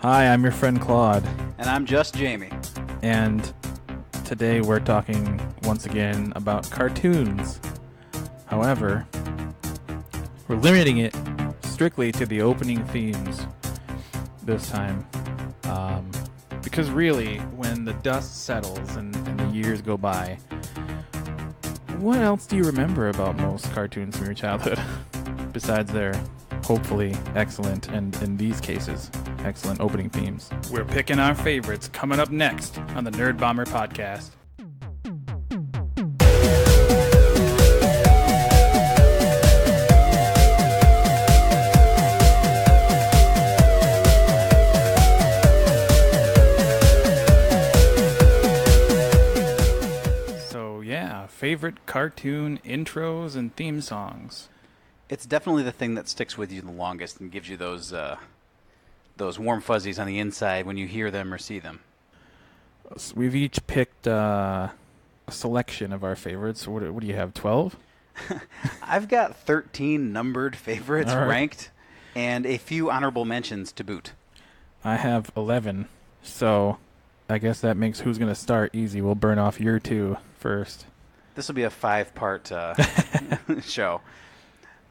Hi, I'm your friend Claude. And I'm just Jamie. And today we're talking once again about cartoons. However, we're limiting it strictly to the opening themes this time. Because really, when the dust settles and the years go by, what else do you remember about most cartoons from your childhood? Besides their hopefully excellent, and in these cases, excellent opening themes. We're picking our favorites coming up next on the N.E.R.D.Bomber podcast. So yeah, favorite cartoon intros and theme songs. It's definitely the thing that sticks with you the longest and gives you those warm fuzzies on the inside when you hear them or see them. So we've each picked a selection of our favorites. What do you have, 12? I've got 13 numbered favorites All right. ranked and a few honorable mentions to boot. I have 11, so I guess that makes who's going to start easy. We'll burn off your two first. This will be a 5-part show.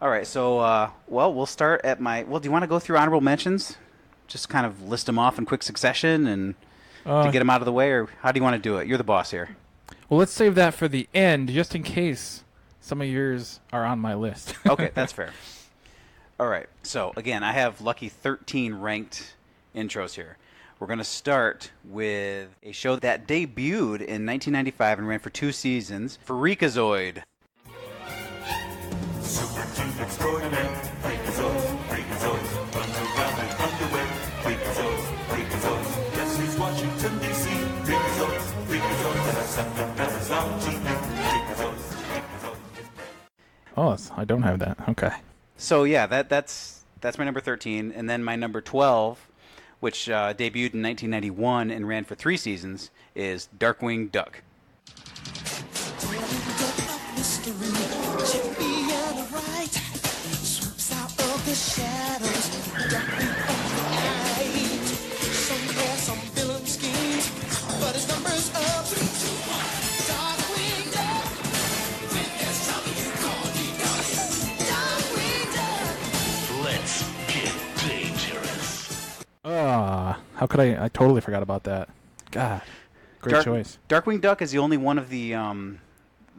All right, so, we'll start at my... Well, do you want to go through honorable mentions? Just kind of list them off in quick succession and to get them out of the way, or how do you want to do it? You're the boss here. Well, let's save that for the end, just in case some of yours are on my list. Okay, that's fair. All right, so, again, I have lucky 13 ranked intros here. We're going to start with a show that debuted in 1995 and ran for 2 seasons, Freakazoid. Super cute extraordinaire, Freakazoid, Freakazoid, run around in underwear, Freakazoid, guess who's Washington, D.C., Freakazoid, and I sent the feathers on TV, Freakazoid. Oh, I don't have that. Okay. So, yeah, that's my number 13, and then my number 12, which debuted in 1991 and ran for 3 seasons, is Darkwing Duck. Let's get dangerous. How could I totally forgot about that. God, great choice. Darkwing Duck is the only one of the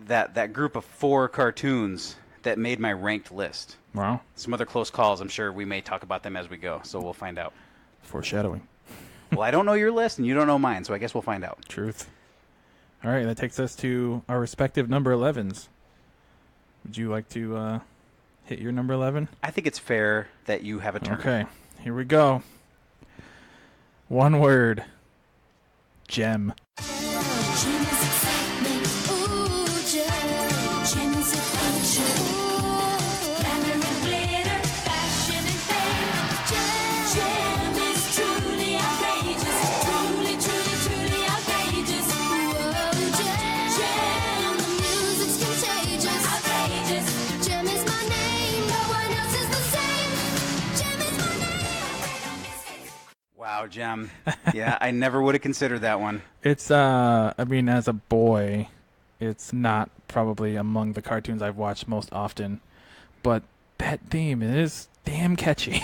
that group of 4 cartoons that made my ranked list. Wow. Some other close calls, I'm sure we may talk about them as we go, so we'll find out. Foreshadowing. Well, I don't know your list, and you don't know mine, so I guess we'll find out. Truth. All right, that takes us to our respective number 11s. Would you like to hit your number 11? I think it's fair that you have a turn. Okay, here we go. One word. Gem. Wow, Gem. Yeah, I never would have considered that one. It's, I mean, as a boy, it's not probably among the cartoons I've watched most often, but that theme is damn catchy.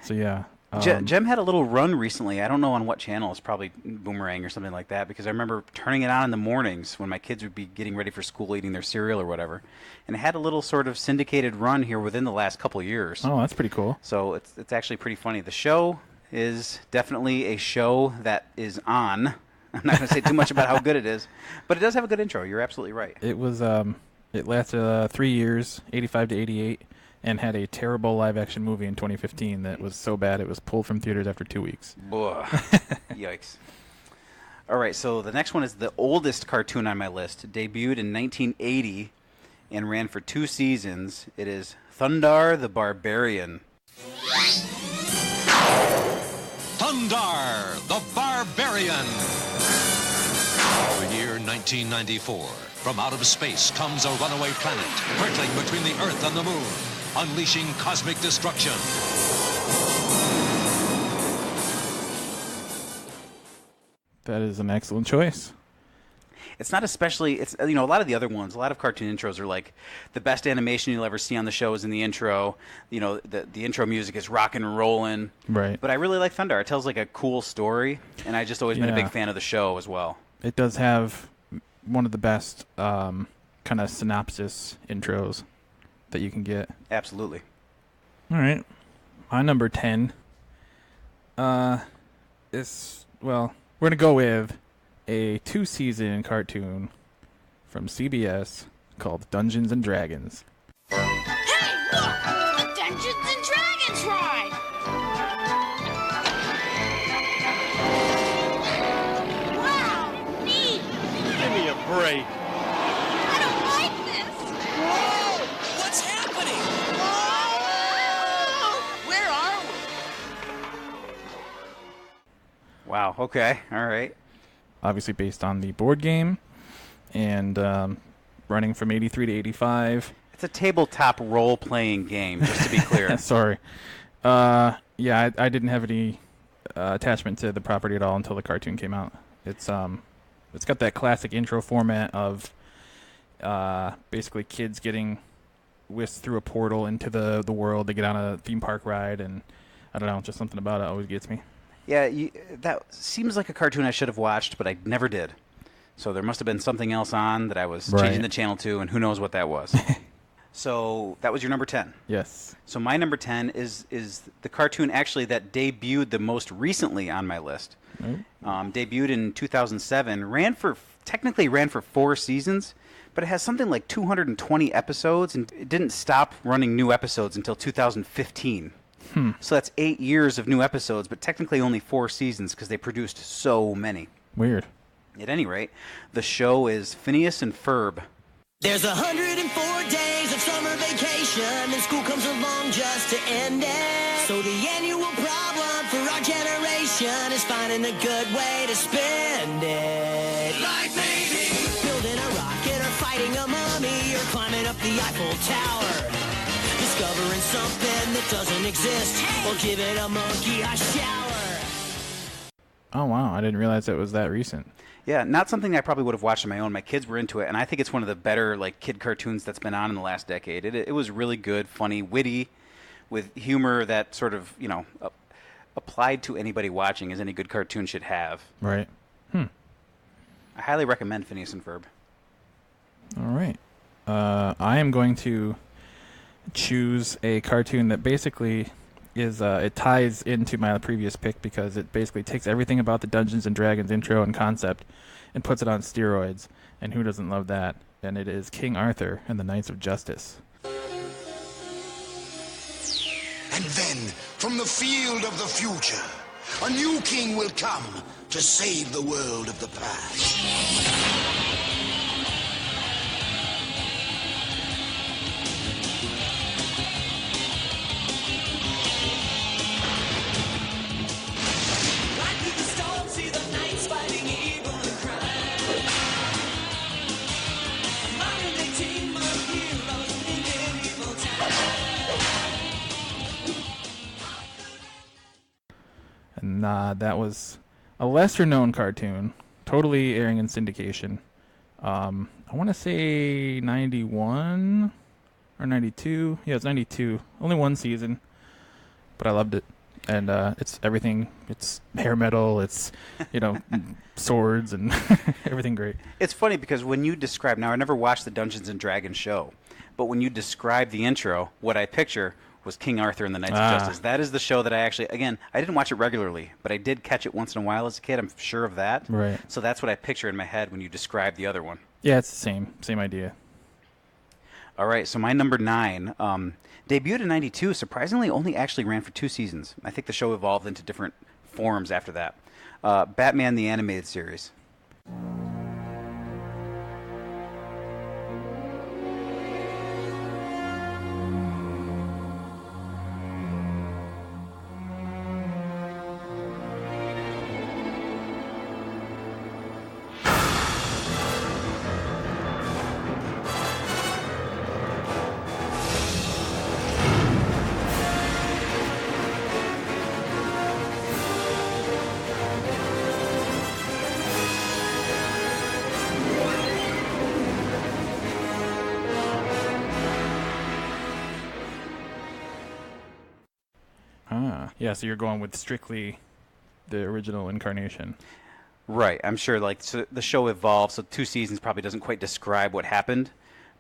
So, yeah. Gem had a little run recently. I don't know on what channel. It's probably Boomerang or something like that, because I remember turning it on in the mornings when my kids would be getting ready for school, eating their cereal or whatever. And it had a little sort of syndicated run here within the last couple of years. Oh, that's pretty cool. So it's actually pretty funny. The show is definitely a show that is on. I'm not going to say too much about how good it is, but it does have a good intro. You're absolutely right. It was, it lasted 3 years, 85 to 88. And had a terrible live-action movie in 2015 that was so bad it was pulled from theaters after 2 weeks. Yikes. All right, so the next one is the oldest cartoon on my list. Debuted in 1980 and ran for 2 seasons. It is Thundar the Barbarian. Thundar the Barbarian. The year 1994. From out of space comes a runaway planet, hurtling between the Earth and the Moon, unleashing cosmic destruction. That is an excellent choice. It's not especially, it's, a lot of the other ones, a lot of cartoon intros are like the best animation you'll ever see on the show is in the intro. The intro music is rocking and rolling. Right. But I really like Thunder. It tells like a cool story, and I just always been a big fan of the show as well. It does have one of the best kind of synopsis intros that you can get. Absolutely. All right. My number 10 is, we're going to go with a 2-season cartoon from CBS called Dungeons and Dragons. Hey, look! The Dungeons and Dragons ride! Wow, neat! Give me a break. I don't like this! Whoa! What's happening? Whoa! Where are we? Wow, okay, all right. Obviously based on the board game and running from 83 to 85. It's a tabletop role-playing game, just to be clear. Sorry. I didn't have any attachment to the property at all until the cartoon came out. It's got that classic intro format of basically kids getting whisked through a portal into the world. They get on a theme park ride, and I don't know, just something about it always gets me. Yeah, that seems like a cartoon I should have watched, but I never did. So there must have been something else on that I was changing the channel to, and who knows what that was. So that was your number 10. Yes. So my number 10 is the cartoon actually that debuted the most recently on my list. Debuted in 2007, technically ran for 4 seasons, but it has something like 220 episodes, and it didn't stop running new episodes until 2015. So that's 8 years of new episodes, but technically only 4 seasons because they produced so many. Weird. At any rate, the show is Phineas and Ferb. There's 104 days of summer vacation, and school comes along just to end it. So the annual problem for our generation is finding a good way to spend it. Like maybe building a rocket or fighting a mummy or climbing up the Eiffel Tower. Discovering something that doesn't exist, or giving a monkey a shower. Oh, wow. I didn't realize it was that recent. Yeah, not something I probably would have watched on my own. My kids were into it, and I think it's one of the better kid cartoons that's been on in the last decade. It was really good, funny, witty, with humor that sort of, applied to anybody watching, as any good cartoon should have. Right. I highly recommend Phineas and Ferb. All right. I am going to choose a cartoon that basically is it ties into my previous pick because it basically takes everything about the Dungeons and Dragons intro and concept and puts it on steroids. And who doesn't love that? And it is King Arthur and the Knights of Justice. And then, from the field of the future, a new king will come to save the world of the past. And that was a lesser-known cartoon, totally airing in syndication. I want to say 91 or 92. Yeah, it's 92. Only 1 season, but I loved it. And it's everything. It's hair metal. It's, swords and everything great. It's funny because when you describe, now I never watched the Dungeons and Dragons show, but when you describe the intro, what I picture was King Arthur and the Knights of Justice. That is the show that I actually, again, I didn't watch it regularly, but I did catch it once in a while as a kid. I'm sure of that. Right. So that's what I picture in my head when you describe the other one. Yeah, it's the same idea. All right, so my number 9, debuted in 92, surprisingly only actually ran for 2 seasons. I think the show evolved into different forms after that. Batman the Animated Series. Yeah, so you're going with strictly the original incarnation. Right. I'm sure so the show evolved, so 2 seasons probably doesn't quite describe what happened,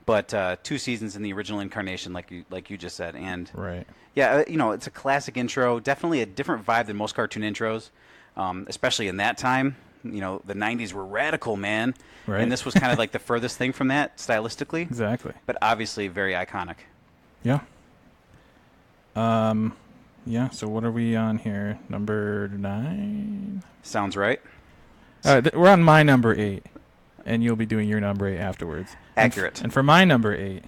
but 2 seasons in the original incarnation, like you just said, and Right. yeah, it's a classic intro. Definitely a different vibe than most cartoon intros, especially in that time. The 90s were radical, man, Right. and this was kind of like the furthest thing from that stylistically. Exactly. But obviously very iconic. Yeah. Yeah, so what are we on here? Number 9? Sounds right. We're on my number 8, and you'll be doing your number 8 afterwards. Accurate. And for my number 8,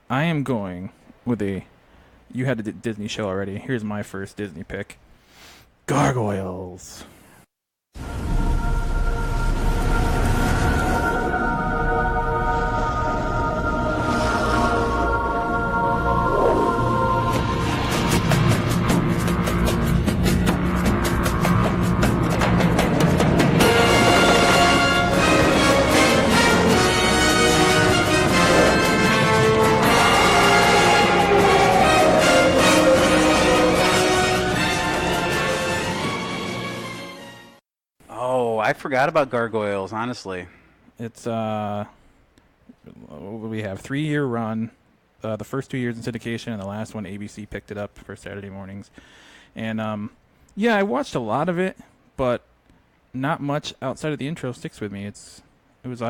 I am going with you had a Disney show already. Here's my first Disney pick. Gargoyles. I forgot about Gargoyles, honestly. It's we have 3-year run. The first 2 years in syndication, and the last one ABC picked it up for Saturday mornings. And yeah, I watched a lot of it, but not much outside of the intro sticks with me. I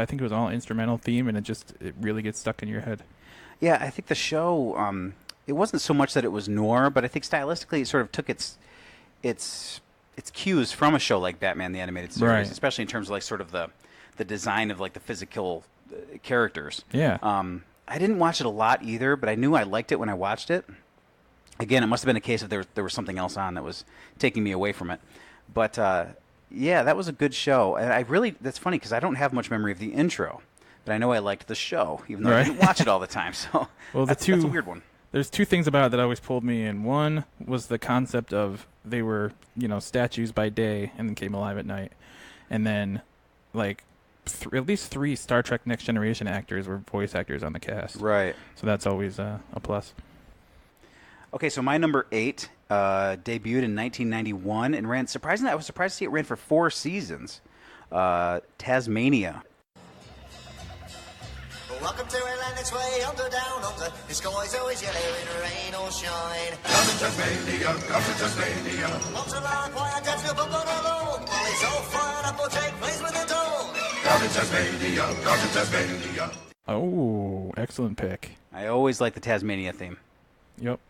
think it was all instrumental theme, and it really gets stuck in your head. Yeah, I think the show it wasn't so much that it was N.E.R., but I think stylistically it sort of took its cues from a show like Batman the Animated Series, Right. especially in terms of like sort of the design of like the physical characters. Yeah. I didn't watch it a lot either, but I knew I liked it when I watched it. Again, it must have been a case of there was something else on that was taking me away from it. But yeah, that was a good show, and that's funny because I don't have much memory of the intro, but I know I liked the show even though I didn't watch it all the time. So well, that's a weird one. There's 2 things about it that always pulled me in. One was the concept of they were, statues by day and then came alive at night. And then, like, at least 3 Star Trek Next Generation actors were voice actors on the cast. Right. So that's always a plus. Okay, so my number 8 debuted in 1991 and ran, surprisingly, I was surprised to see it ran for 4 seasons. Tasmania. Welcome to Atlantic's way, under, down, under. The sky's always yellow in rain or shine. Come to Tasmania, come to Tasmania. Lots of lark, quiet, that's no book on alone. While it's all fired up, we'll take place with the dawn. Come to Tasmania, come to Tasmania. Oh, excellent pick. I always liked the Tasmania theme. Yep.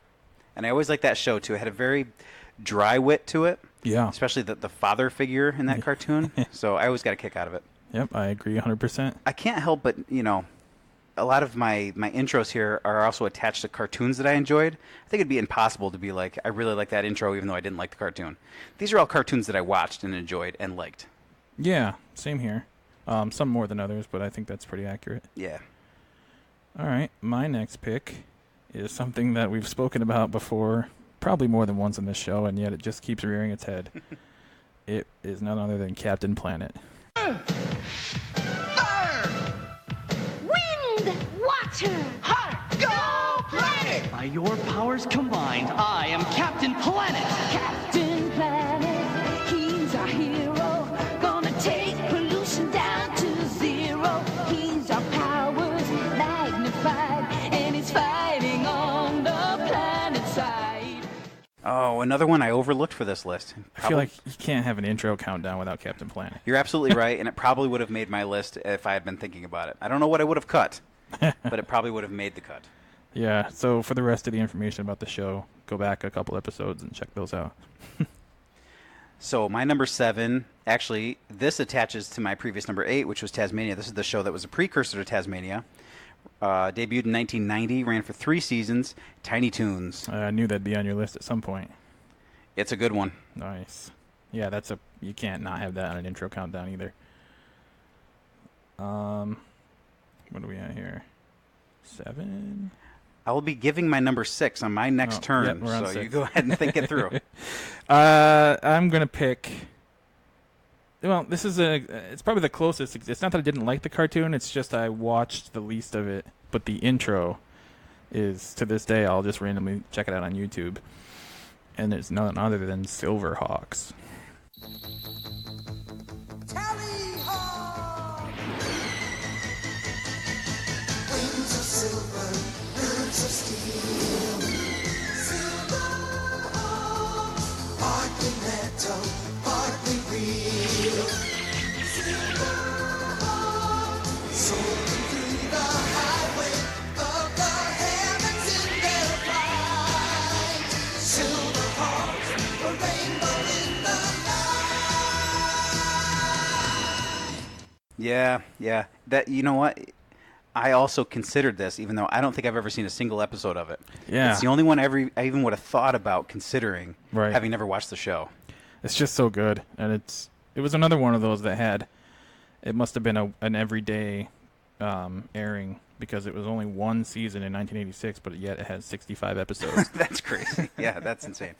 And I always liked that show, too. It had a very dry wit to it. Yeah. Especially the father figure in that cartoon. So I always got a kick out of it. Yep, I agree 100%. I can't help but, a lot of my intros here are also attached to cartoons that I enjoyed. I think it'd be impossible to be like, I really like that intro even though I didn't like the cartoon. These are all cartoons that I watched and enjoyed and liked. Yeah, same here. Some more than others, but I think that's pretty accurate. Yeah. All right, my next pick is something that we've spoken about before, probably more than once in this show, and yet it just keeps rearing its head. It is none other than Captain Planet. Water! Heart! Go Planet! By your powers combined, I am Captain Planet! Captain Planet, he's our hero. Gonna take pollution down to 0. He's our powers magnified, and he's fighting on the planet side. Oh, another one I overlooked for this list. I feel like you can't have an intro countdown without Captain Planet. You're absolutely right, and it probably would have made my list if I had been thinking about it. I don't know what I would have cut. But it probably would have made the cut. Yeah, so for the rest of the information about the show, go back a couple episodes and check those out. So my number 7, actually, this attaches to my previous number 8, which was Tasmania. This is the show that was a precursor to Tasmania. Debuted in 1990, ran for 3 seasons. Tiny Toons. I knew that'd be on your list at some point. It's a good one. Nice. Yeah, you can't not have that on an intro countdown either. What are we at here? 7? I will be giving my number 6 on my next turn, yep, we're on so 6. you go ahead and think it through. I'm going to pick... Well, it's probably the closest. It's not that I didn't like the cartoon, it's just I watched the least of it. But the intro is, to this day, I'll just randomly check it out on YouTube. And it's none other than Silverhawks. Wings of silver, birds of steel. Silverhawks, partly metal, partly real. Silverhawks, soaring through the highway of the heavens in their flight. Silverhawks, a rainbow in the night. Yeah. That, you know what? I also considered this, even though I don't think I've ever seen a single episode of it. Yeah. It's the only one I even would have thought about considering, Right. having never watched the show. It's just so good, and it was another one of those that had, it must have been an everyday airing, because it was only one season in 1986, but yet it has 65 episodes. That's crazy. Yeah, that's insane.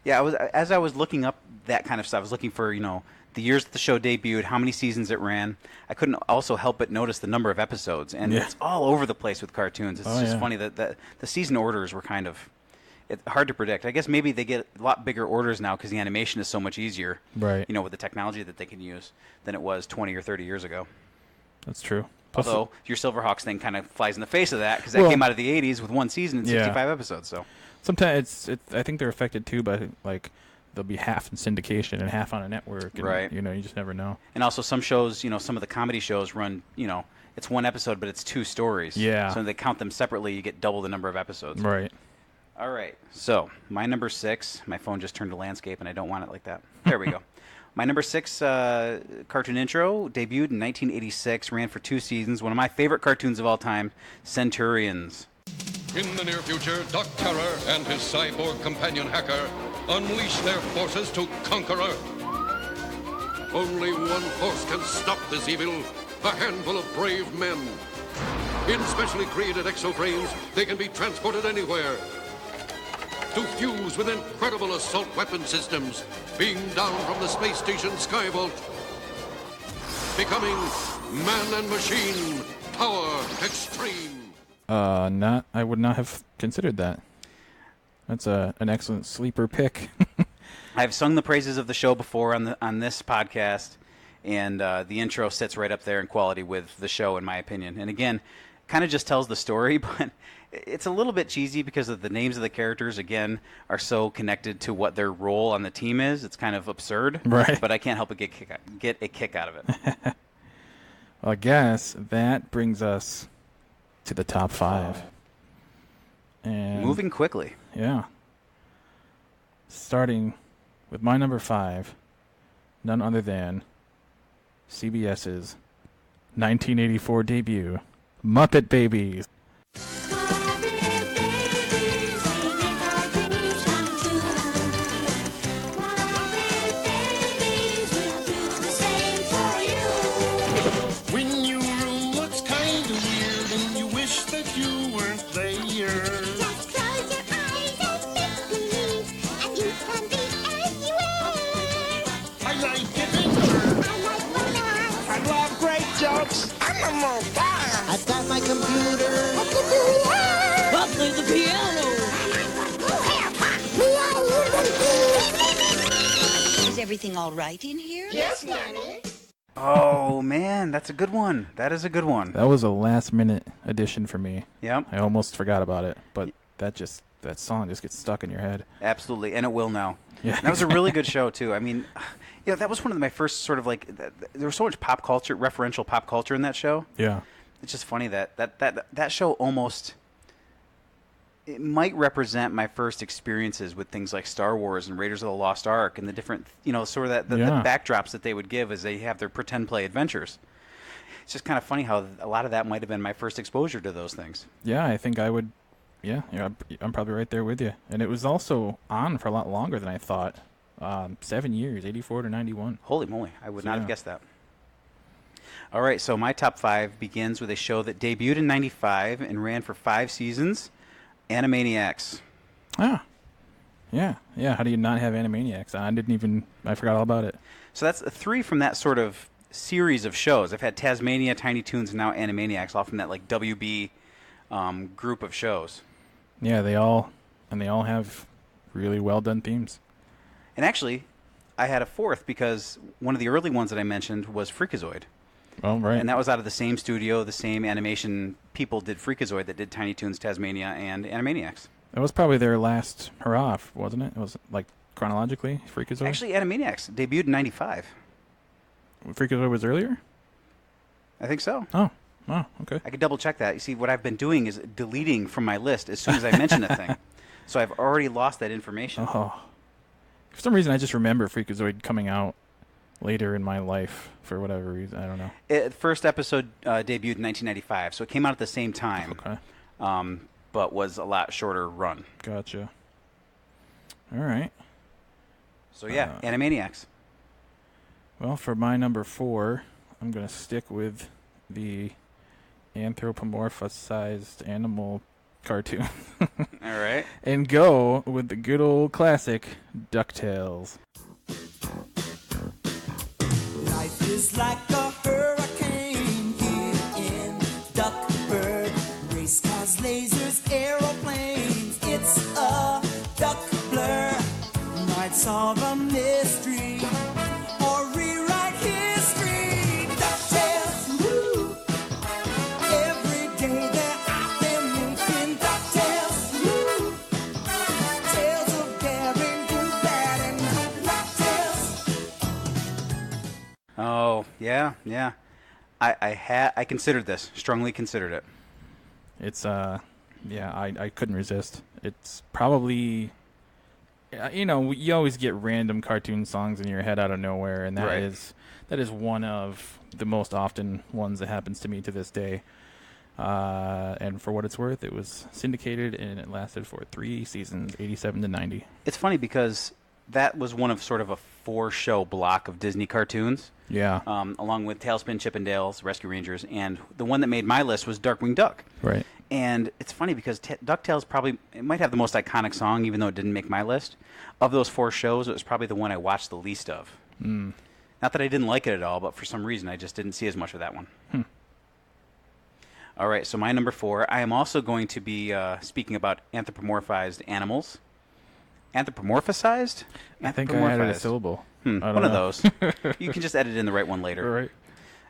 Yeah, as I was looking up that kind of stuff, I was looking for, the years that the show debuted, how many seasons it ran. I couldn't also help but notice the number of episodes, and it's all over the place with cartoons. It's just funny that the season orders were kind of hard to predict. I guess maybe they get a lot bigger orders now because the animation is so much easier, right? With the technology that they can use than it was 20 or 30 years ago. That's true. Although your Silverhawks thing kind of flies in the face of that, because that came out of the 80s with one season and 65 episodes. So sometimes I think they're affected too by, like, they'll be half in syndication and half on a network. And, right. You just never know. And also some shows, some of the comedy shows run, it's one episode, but it's two stories. Yeah. So they count them separately, you get double the number of episodes. Right. All right. So my number 6, my phone just turned to landscape, and I don't want it like that. There we go. My number 6 cartoon intro debuted in 1986, ran for 2 seasons. One of my favorite cartoons of all time, Centurions. In the near future, Doc Terror and his cyborg companion hacker unleash their forces to conquer Earth. Only one force can stop this evil, a handful of brave men. In specially created exoframes, they can be transported anywhere to fuse with incredible assault weapon systems beamed down from the space station Skyvault, becoming man and machine power extreme. I would not have considered that. That's an excellent sleeper pick. I've sung the praises of the show before on this podcast, and the intro sits right up there in quality with the show, in my opinion. And again, kind of just tells the story, but it's a little bit cheesy because of the names of the characters, again, are so connected to what their role on the team is. It's kind of absurd, right? But I can't help but get a kick out of it. Well, I guess that brings us to the top 5. And moving quickly. Yeah. Starting with my number 5, none other than CBS's 1984 debut, Muppet Babies. When your room looks kind of weird and you wish that you weren't there. Just close your eyes and make believe, and you can be anywhere. I like adventure. I like romance. I love great jokes. I'm a monster. I start my computer. I can do that. I play the piano. Is everything all right in here? Yes, Nanny. Oh, man, that's a good one. That is a good one. That was a last-minute addition for me. Yep. I almost forgot about it, but that song just gets stuck in your head. Absolutely, and it will now. Yeah, that was a really good show too. I mean, that was one of my first sort of like. There was so much pop culture, referential pop culture in that show. Yeah, it's just funny that show almost. It might represent my first experiences with things like Star Wars and Raiders of the Lost Ark and the different, sort of the backdrops that they would give as they have their pretend play adventures. It's just kind of funny how a lot of that might have been my first exposure to those things. Yeah, I think I would. Yeah, I'm probably right there with you. And it was also on for a lot longer than I thought. 7 years, 84 to 91. Holy moly, I would not have guessed that. All right, so my top 5 begins with a show that debuted in 95 and ran for 5 seasons. Animaniacs. Ah, yeah. How do you not have Animaniacs? I forgot all about it. So that's 3 from that sort of series of shows. I've had Tasmania, Tiny Toons, and now Animaniacs, all from that like WB group of shows. Yeah, they all have really well done themes. And actually, I had a fourth because one of the early ones that I mentioned was Freakazoid. Oh, right. And that was out of the same studio, the same animation people did Freakazoid that did Tiny Toons, Tasmania, and Animaniacs. That was probably their last hurrah, wasn't it? It was like chronologically, Freakazoid? Actually, Animaniacs debuted in 95. Freakazoid was earlier? I think so. Oh, okay. I could double check that. You see, what I've been doing is deleting from my list as soon as I mention a thing. So I've already lost that information. Oh. For some reason, I just remember Freakazoid coming out later in my life for whatever reason. I don't know. First episode debuted in 1995, so it came out at the same time. Okay. But was a lot shorter run. Gotcha. All right. So yeah, Animaniacs. Well, for my number 4, I'm going to stick with the anthropomorphized animal cartoon. All right. And go with the good old classic DuckTales. Life is like a hurricane here in Duckburg. Race cars, lasers, aeroplanes. It's a duck blur. Might solve a mystery or rewrite history. DuckTales, woo! Every day they're out there making DuckTales, woo! Tales of daring, do bad, and good DuckTales. Oh, yeah. I considered this. Strongly considered it. It's, I couldn't resist. It's probably, you always get random cartoon songs in your head out of nowhere, and that is one of the most often ones that happens to me to this day. And for what it's worth, it was syndicated, and it lasted for 3 seasons, 87 to 90. It's funny because that was one of sort of a 4-show block of Disney cartoons. Yeah. Along with Tailspin, Chippendales, Rescue Rangers, and the one that made my list was Darkwing Duck. Right. And it's funny because DuckTales it might have the most iconic song, even though it didn't make my list. Of those 4 shows, it was probably the one I watched the least of. Mm. Not that I didn't like it at all, but for some reason I just didn't see as much of that one. All right, so my number 4, I am also going to be speaking about anthropomorphized animals. Anthropomorphized? I think I added a syllable. One of those. You can just edit in the right one later. Right.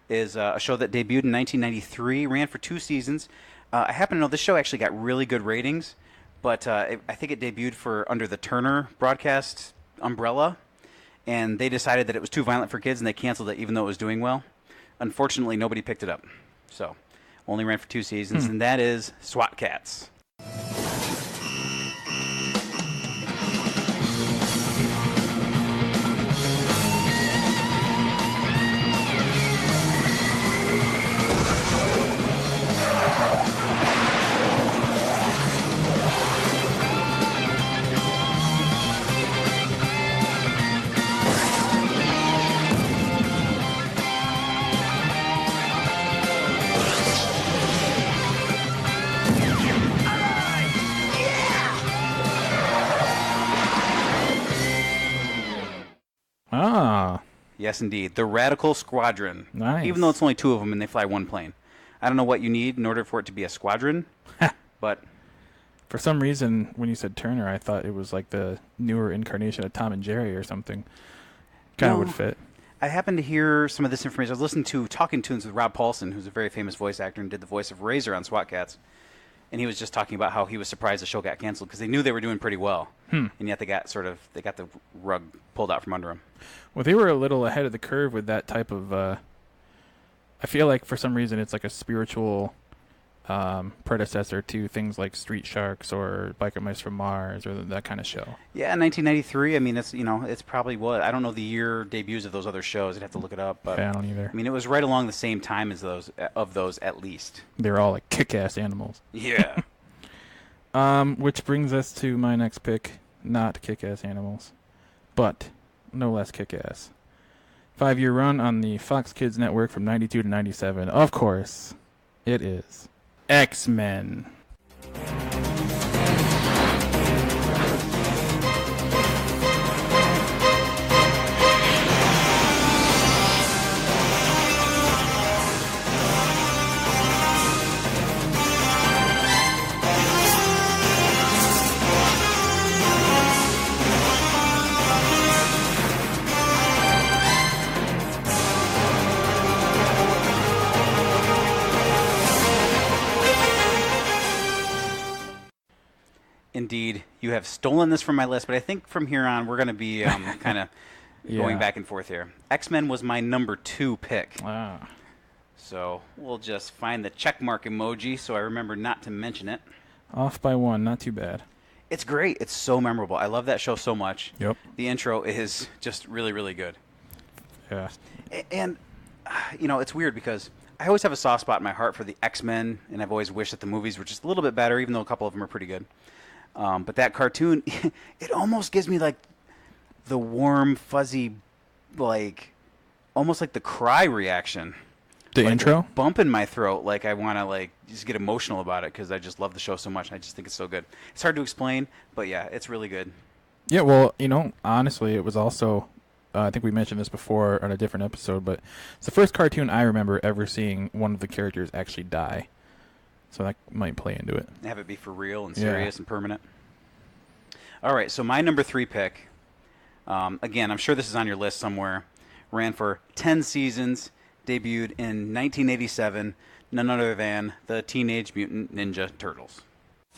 Is a show that debuted in 1993, ran for 2 seasons. I happen to know this show actually got really good ratings, but I think it debuted under the Turner broadcast umbrella, and they decided that it was too violent for kids, and they canceled it even though it was doing well. Unfortunately, nobody picked it up. So, only ran for 2 seasons, and that is SWAT Cats. Yes, indeed. The Radical Squadron. Nice. Even though it's only 2 of them and they fly 1 plane. I don't know what you need in order for it to be a squadron, but... For some reason, when you said Turner, I thought it was like the newer incarnation of Tom and Jerry or something. Kind of would fit. I happened to hear some of this information. I was listening to Talking Toons with Rob Paulson, who's a very famous voice actor and did the voice of Razor on SWAT Cats. And he was just talking about how he was surprised the show got canceled because they knew they were doing pretty well. And yet they got the rug pulled out from under them. Well, they were a little ahead of the curve with that type of, I feel like for some reason it's like a spiritual predecessor to things like Street Sharks or Biker Mice from Mars or that kind of show. Yeah, 1993. I mean, it's probably what I don't know the year debuts of those other shows. I'd have to look it up. But I don't either. I mean, it was right along the same time as those at least. They're all like kick-ass animals. Yeah. Which brings us to my next pick. Not kick-ass animals, but no less kick-ass. 5-year run on the Fox Kids network from 92 to 97. Of course, it is X-Men. indeed. You have stolen this from my list, but I think from here on we're going to be kind of going back and forth here. X-Men was my number 2 pick. Ah. So we'll just find the check mark emoji so I remember not to mention it. Off by 1, not too bad. It's great. It's so memorable. I love that show so much. Yep. The intro is just really, really good. Yeah. And, it's weird because I always have a soft spot in my heart for the X-Men, and I've always wished that the movies were just a little bit better, even though a couple of them are pretty good. But that cartoon, it almost gives me, like, the warm, fuzzy, like, almost like the cry reaction. The like intro? Bump in my throat. Like, I want to, like, just get emotional about it because I just love the show so much. I just think it's so good. It's hard to explain, but, yeah, it's really good. Yeah, well, honestly, it was also... I think we mentioned this before on a different episode, but it's the first cartoon I remember ever seeing one of the characters actually die. So that might play into it. Have it be for real and serious and permanent. All right, so my number 3 pick, again, I'm sure this is on your list somewhere, ran for 10 seasons, debuted in 1987, none other than the Teenage Mutant Ninja Turtles.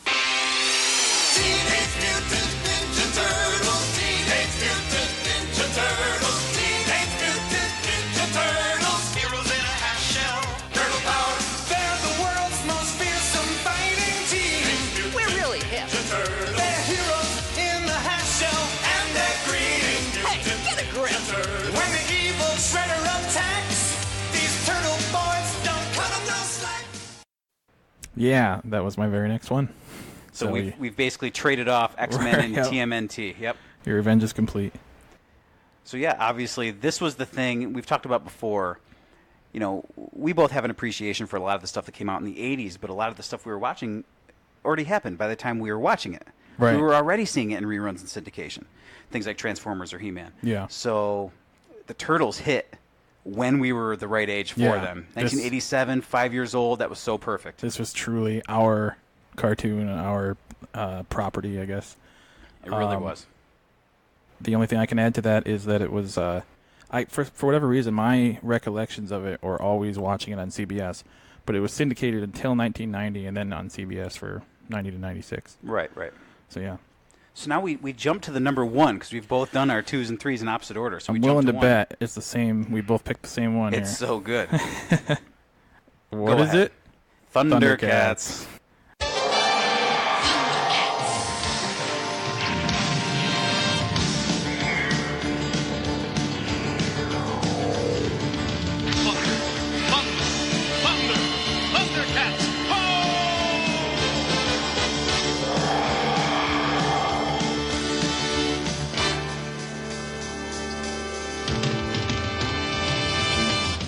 Teenage Mutant Ninja Turtles, Teenage Mutant Ninja Turtles, Teenage Mutant Ninja Turtles, heroes in a half shell, turtle power, they're the world's most fearsome fighting team. We're really hip. They're heroes in the half shell, and they're green. Hey, get a grip. When the evil Shredder attacks, these turtle boys don't cut them no slack. Yeah, that was my very next one. So we've basically traded off X-Men and Yep. TMNT. Yep. Your revenge is complete. So yeah, obviously this was the thing we've talked about before. We both have an appreciation for a lot of the stuff that came out in the 80s, but a lot of the stuff we were watching already happened by the time we were watching it. Right. We were already seeing it in reruns and syndication. Things like Transformers or He-Man. Yeah. So the Turtles hit when we were the right age for them. 1987, 5 years old, that was so perfect. This was truly our cartoon and our property, I guess. It really was. The only thing I can add to that is that it was, for whatever reason, my recollections of it were always watching it on CBS, but it was syndicated until 1990 and then on CBS for 90 to 96. Right. So, yeah. So now we jump to the number 1 because we've both done our 2s and 3s in opposite order. So I'm we willing jump to to 1. bet it's the same. We both picked the same one It's here. so good. What is it? Thundercats.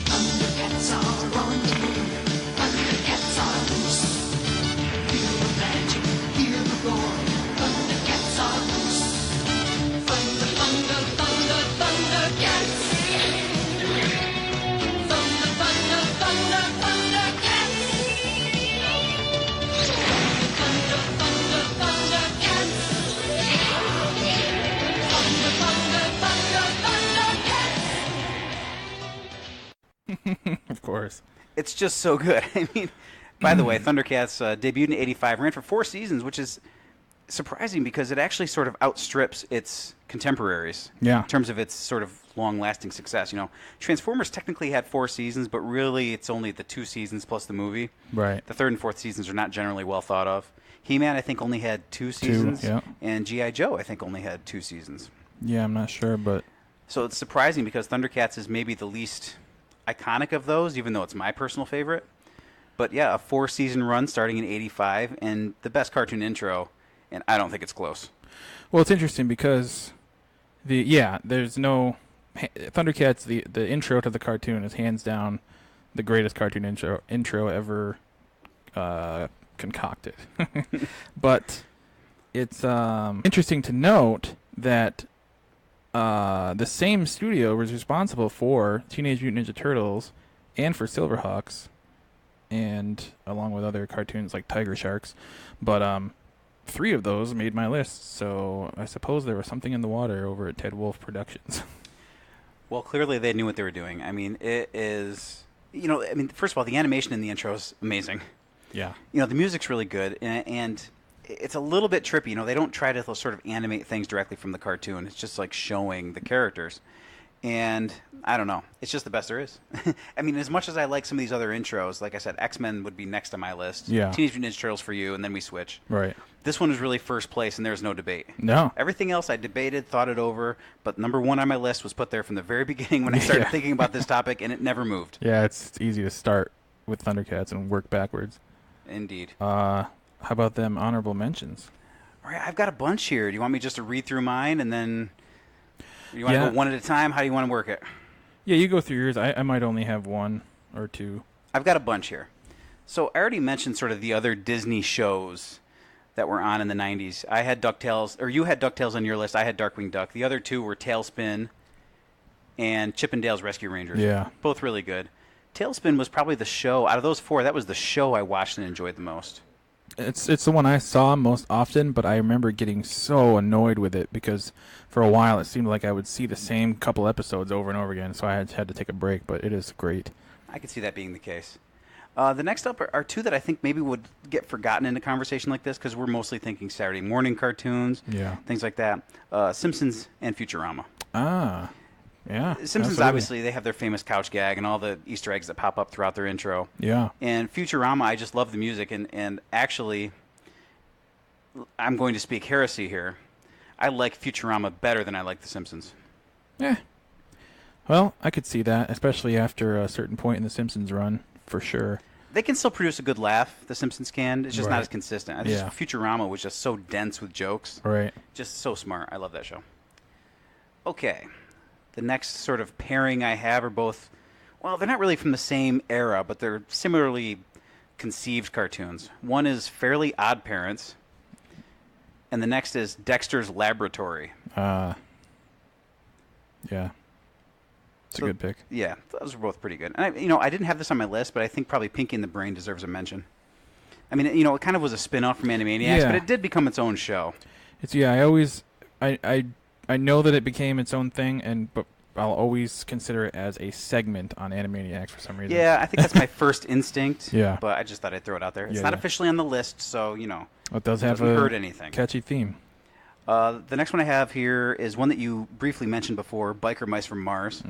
Thundercats are on the move. Thundercats are loose. Feel the magic, hear the roar. Thundercats are loose. Thunder, thunder, thunder, Thundercats. Thunder, thunder, thunder, Thundercats. Thunder, thunder, Thundercats. Thunder, thunder, thunder, Thundercats. Of course. It's just so good. I mean, by the way, Thundercats debuted in 85, ran for 4 seasons, which is surprising because it actually sort of outstrips its contemporaries Yeah. in terms of its sort of long-lasting success. Transformers technically had 4 seasons, but really it's only the 2 seasons plus the movie. Right. The 3rd and 4th seasons are not generally well thought of. He-Man, I think, only had 2 seasons, yeah. and G.I. Joe, I think, only had 2 seasons. Yeah, I'm not sure, but... So it's surprising because Thundercats is maybe the least iconic of those, even though it's my personal favorite. But yeah, a 4-season run starting in 85 and the best cartoon intro, and I don't think it's close. Well, it's interesting because there's no Thundercats. The intro to the cartoon is hands down the greatest cartoon intro ever concocted. But it's interesting to note that the same studio was responsible for Teenage Mutant Ninja Turtles and for Silverhawks, and along with other cartoons like Tiger Sharks. But 3 of those made my list, so I suppose there was something in the water over at Ted Wolf Productions. Well, clearly they knew what they were doing. I mean, it is, first of all, the animation in the intro is amazing. Yeah. The music's really good, and it's a little bit trippy. You know, they don't try to sort of animate things directly from the cartoon. It's just like showing the characters. And I don't know. It's just the best there is. I mean, as much as I like some of these other intros, like I said, X-Men would be next on my list. Yeah. Teenage Mutant Ninja Turtles for you, and then we switch. Right. This one was really first place, and there's no debate. No. Everything else I debated, thought it over, but number one on my list was put there from the very beginning when I started thinking about this topic, and it never moved. Yeah, it's easy to start with Thundercats and work backwards. Indeed. How about them honorable mentions? All right, I've got a bunch here. Do you want me just to read through mine, and then you want to go one at a time? How do you want to work it? Yeah, you go through yours. I might only have one or two. I've got a bunch here. So I already mentioned sort of the other Disney shows that were on in the 90s. I had DuckTales, or you had DuckTales on your list. I had Darkwing Duck. The other two were Tailspin and Chip and Dale's Rescue Rangers. Yeah. Both really good. Tailspin was probably the show, out of those four, that was the show I watched and enjoyed the most. It's the one I saw most often, but I remember getting so annoyed with it because for a while it seemed like I would see the same couple episodes over and over again, so I had to take a break, but it is great. I could see that being the case. The next up are two that I think maybe would get forgotten in a conversation like this because we're mostly thinking Saturday morning cartoons, things like that. Simpsons and Futurama. Ah, yeah. Simpsons, absolutely. obviously, they have their famous couch gag and all the Easter eggs that pop up throughout their intro. Yeah. And Futurama, I just love the music. And actually, I'm going to speak heresy here. I like Futurama better than I like The Simpsons. Yeah. Well, I could see that, especially after a certain point in the Simpsons run, for sure. They can still produce a good laugh, The Simpsons can. It's just Right. not as consistent. I think Futurama was just so dense with jokes. Right. Just so smart. I love that show. Okay. The next sort of pairing I have are both, well, they're not really from the same era, but they're similarly conceived cartoons. One is Fairly Odd Parents, and the next is Dexter's Laboratory. Yeah. It's a good pick. Yeah, those are both pretty good. And I didn't have this on my list, but I think probably Pinky and the Brain deserves a mention. I mean, it kind of was a spin-off from Animaniacs, but it did become its own show. I know that it became its own thing, but I'll always consider it as a segment on Animaniacs for some reason. Yeah, I think that's my first instinct. Yeah. But I just thought I'd throw it out there. It's not officially on the list, so, it does have doesn't a hurt anything. catchy theme. The next one I have here is one that you briefly mentioned before, Biker Mice from Mars.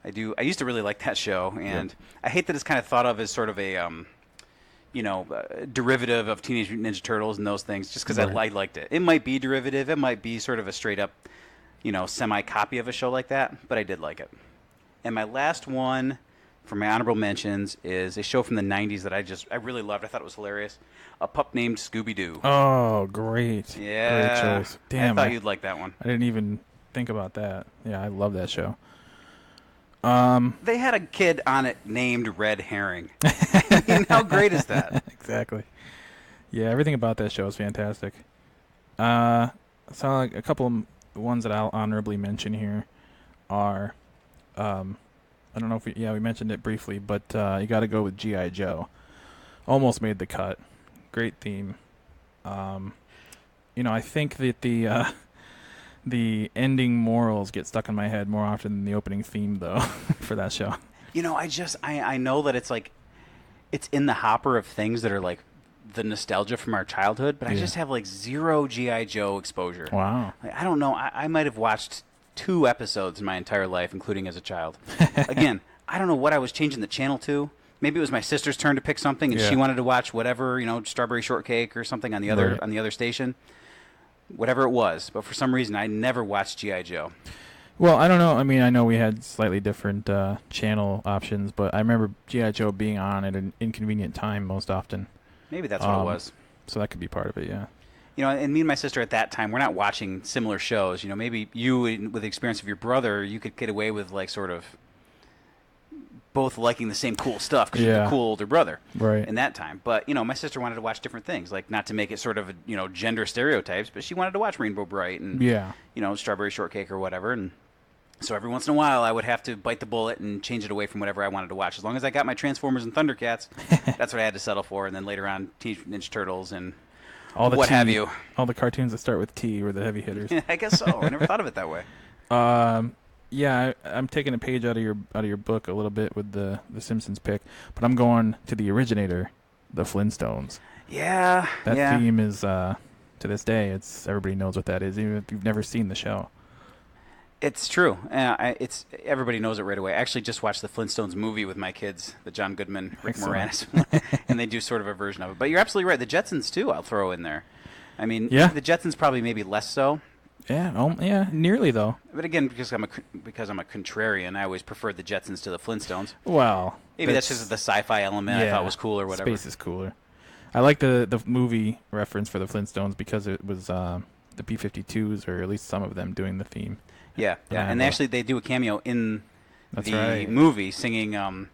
I used to really like that show, and I hate that it's kind of thought of as sort of a derivative of Teenage Mutant Ninja Turtles and those things, just because I liked it. It might be derivative. It might be sort of a straight-up, semi-copy of a show like that, but I did like it. And my last one for my honorable mentions is a show from the 90s that I really loved. I thought it was hilarious. A Pup Named Scooby-Doo. Oh, great. Yeah. Great choice. Damn, I thought you'd like that one. I didn't even think about that. Yeah, I love that show. They had a kid on it named Red Herring. How great is that? Exactly. Yeah, everything about that show is fantastic. So a couple of ones that I'll honorably mention here are, I don't know if we mentioned it briefly, but you got to go with G.I. Joe. Almost made the cut. Great theme. I think that the ending morals get stuck in my head more often than the opening theme, though, for that show. I know that it's like, it's in the hopper of things that are like the nostalgia from our childhood, but I just have like zero G.I. Joe exposure. Wow. I don't know. I might have watched 2 episodes in my entire life, including as a child. Again, I don't know what I was changing the channel to. Maybe it was my sister's turn to pick something, and she wanted to watch whatever, Strawberry Shortcake or something on the other station. Whatever it was, but for some reason I never watched G.I. Joe. Well, I don't know. I mean, I know we had slightly different channel options, but I remember G.I. Joe being on at an inconvenient time most often. Maybe that's what it was. So that could be part of it, yeah. And me and my sister at that time, we're not watching similar shows. Maybe you, with the experience of your brother, you could get away with like sort of both liking the same cool stuff because you're the cool older brother in that time. But, my sister wanted to watch different things, like not to make it sort of, gender stereotypes, but she wanted to watch Rainbow Bright and, Strawberry Shortcake or whatever. And so every once in a while I would have to bite the bullet and change it away from whatever I wanted to watch. As long as I got my Transformers and Thundercats, that's what I had to settle for. And then later on, Teenage Ninja Turtles and what have you. All the cartoons that start with T were the heavy hitters. I guess so. I never thought of it that way. Yeah, I'm taking a page out of your book a little bit with the Simpsons pick, but I'm going to the originator, the Flintstones. Yeah, that theme is to this day, everybody knows what that is, even if you've never seen the show. It's true. Everybody knows it right away. I actually just watched the Flintstones movie with my kids, the John Goodman, Rick Moranis, and they do sort of a version of it. But you're absolutely right. The Jetsons, too, I'll throw in there. I mean, the Jetsons probably maybe less so. Yeah, nearly, though. But again, because I'm a contrarian, I always preferred the Jetsons to the Flintstones. Well, maybe that's just the sci-fi element I thought was cool or whatever. Space is cooler. I like the movie reference for the Flintstones because it was the B-52s, or at least some of them, doing the theme. Yeah. And they do a cameo in the movie singing,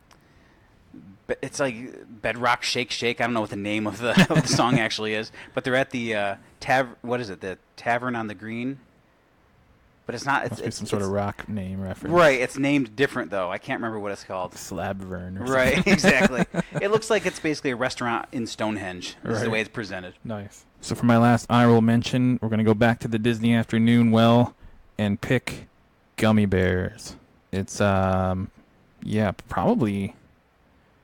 it's like Bedrock Shake Shake. I don't know what the name of the song actually is, but they're at the the Tavern on the Green. But it's not. It's some sort of rock name reference. Right. It's named different, though. I can't remember what it's called. Slabvern or something. Right, exactly. It looks like it's basically a restaurant in Stonehenge. This is the way it's presented. Nice. So for my last honorable mention, we're going to go back to the Disney afternoon well and pick gummy bears. It's, probably,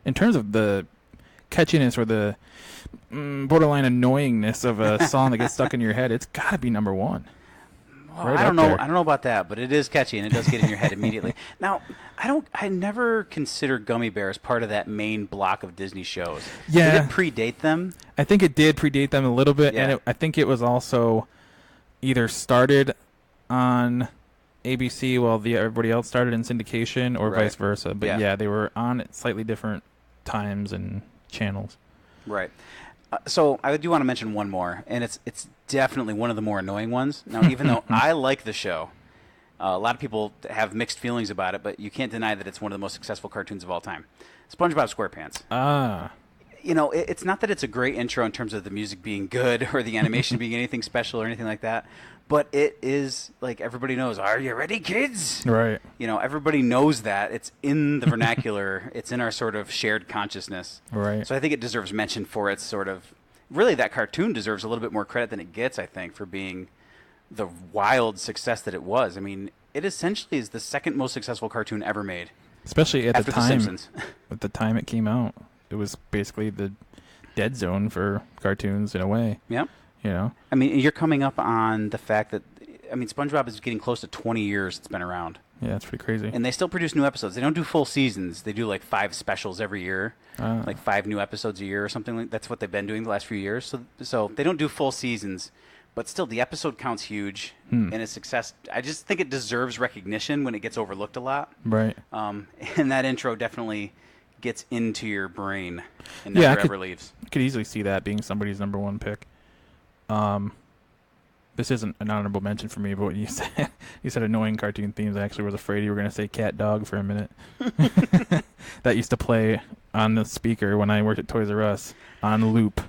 in terms of the catchiness or the borderline annoyingness of a song that gets stuck in your head, it's got to be number one. Well, I don't know about that, but it is catchy and it does get in your head immediately. Now, I never considered Gummy Bears part of that main block of Disney shows. Yeah. Did it predate them? I think it did predate them a little bit, Yeah. and I think it was also either started on ABC while everybody else started in syndication, or vice versa. But yeah, they were on at slightly different times and channels. Right. So I do want to mention one more, and it's definitely one of the more annoying ones. Now, even though I like the show, a lot of people have mixed feelings about it, but you can't deny that it's one of the most successful cartoons of all time. SpongeBob SquarePants. You know, it's not that it's a great intro in terms of the music being good or the animation being anything special or anything like that, but it is, like, everybody knows, are you ready, kids? Right. You know, everybody knows that. It's in the vernacular. It's in our sort of shared consciousness. Right. So I think it deserves mention for its sort of, really that cartoon deserves a little bit more credit than it gets, I think, for being the wild success that it was. I mean, it essentially is the second most successful cartoon ever made. Especially at after the time. The Simpsons. At the time it came out. It was basically the dead zone for cartoons in a way. Yeah. You know? I mean, you're coming up on the fact that, I mean, SpongeBob is getting close to 20 years it's been around. Yeah, it's pretty crazy. And they still produce new episodes. They don't do full seasons. They do like 5 specials every year, like 5 new episodes a year or something. That's what they've been doing the last few years. So they don't do full seasons, but still the episode count's huge and its success. I just think it deserves recognition when it gets overlooked a lot. Right. And that intro definitely gets into your brain and never ever leaves. I could easily see that being somebody's number one pick. This isn't an honorable mention for me, but what you said annoying cartoon themes. I actually was afraid you were going to say Cat Dog for a minute. That used to play on the speaker when I worked at Toys R Us on loop.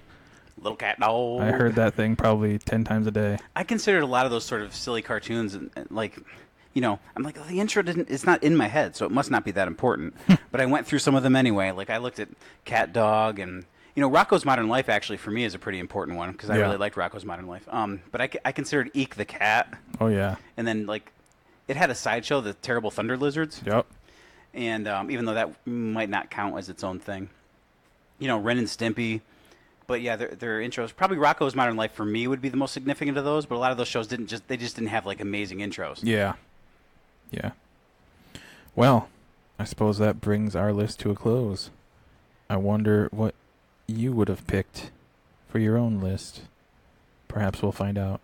Little Cat Dog. I heard that thing probably 10 times a day. I considered a lot of those sort of silly cartoons, and like, you know, I'm like, the intro it's not in my head, so it must not be that important. But I went through some of them anyway. Like, I looked at Cat Dog, and, you know, Rocko's Modern Life actually for me is a pretty important one because I really liked Rocko's Modern Life. But I considered Eek the Cat. Oh, yeah. And then, like, it had a sideshow, the Terrible Thunder Lizards. Yep. And even though that might not count as its own thing. You know, Ren and Stimpy. But yeah, their intros, probably Rocko's Modern Life for me would be the most significant of those, but a lot of those shows just didn't have like amazing intros. Yeah. Yeah. Well, I suppose that brings our list to a close. I wonder what you would have picked for your own list. Perhaps we'll find out.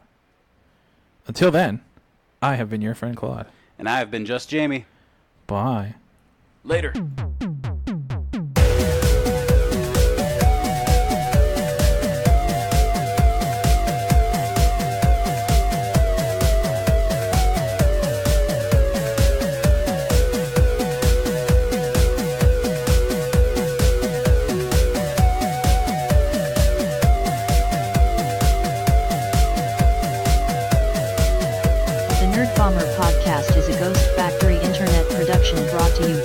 Until then, I have been your friend Claude. And I have been just Jamie. Bye. Later. The N.E.R.D.Bomber podcast is a Ghost Factory internet production brought to you